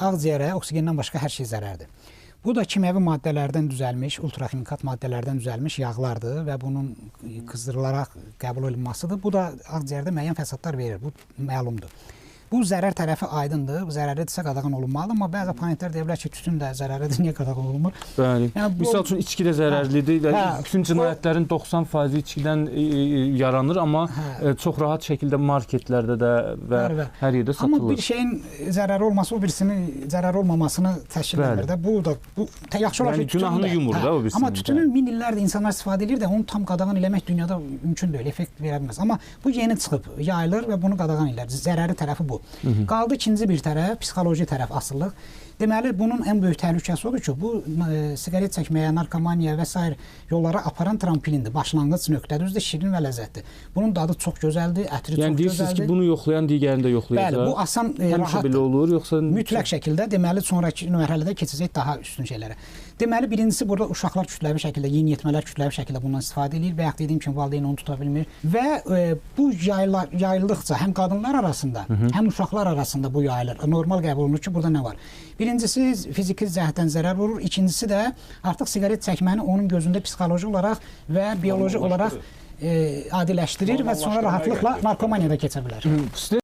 ağciyərə oksigendən başqa hər şey zərərdir. Bu da kimyəvi maddələrdən düzəlmiş, ultraximikat maddələrdən düzəlmiş yağlardır və bunun qızdırılaraq qəbul olunmasıdır. Bu da ağciyərdə müəyyən fəsadlar verir, bu məlumdur. Bu zərər tərəfi aydındır, bu zərərlidirsə qadağan olunmalıdır, amma bəzi oponentlər deyə bilər ki, tütün də zərərlidir, niyə qadağan olunmur? Bəli. Yəni, misal üçün içki də zərərlidir və bütün cinayətlərin 90% içkidən yaranır, amma çox rahat şəkildə marketlərdə də və hər yerdə satılır. Amma bir şeyin zərəri olması o birisinin zərəri olmamasını təşkil edir də. Bu da yaxşı olar ki, günahını yumur da o birisinin. Amma tütünün min illərdir insanlar istifadə edir də, onu tam qadağan eləmək dünyada mümkün deyil, effekt verə bilməz. Amma bu yeni çıxıb, yayılır və bunu qadağan edir. Zərəri tərəfi bu. Qaldı ikinci bir tərəf, psixoloji tərəf, asılılıq. Deməli, bunun ən böyük təhlükəsi odur ki, bu siqaret çəkməyə, narkomaniya və s. yollara aparan trampolindir, başlanğıc nöqtədir, özü də şirin və ləzzətdir. Bunun dadı çox gözəldir, ətri çox gözəldir. Yəni deyirsiniz ki, bunu yoxlayan digərini də yoxlayacaq. Bəli, bu asan, rahat, belə olur, yoxsa mütləq şəkildə, deməli, sonraki mərhələdə keçəcək daha üstün şeylərə. Deməli, birincisi burada uşaqlar kütləvi şəkildə, yeniyetmələr kütləvi şəkildə bundan istifadə edir və yaxud dediyim kimi valideyn onu tuta bilmir və bu yayıldıqca həm qadınlar arasında, həm uşaqlar arasında bu yayılır. Normal qəbul olunur ki, burada nə var? Birincisi fiziki cəhətdən zərər vurur, ikincisi də artıq siqaret çəkməni onun gözündə psixoloji olaraq və bioloji olaraq adiləşdirir və sonra rahatlıqla narkomaniyada keçə bilər.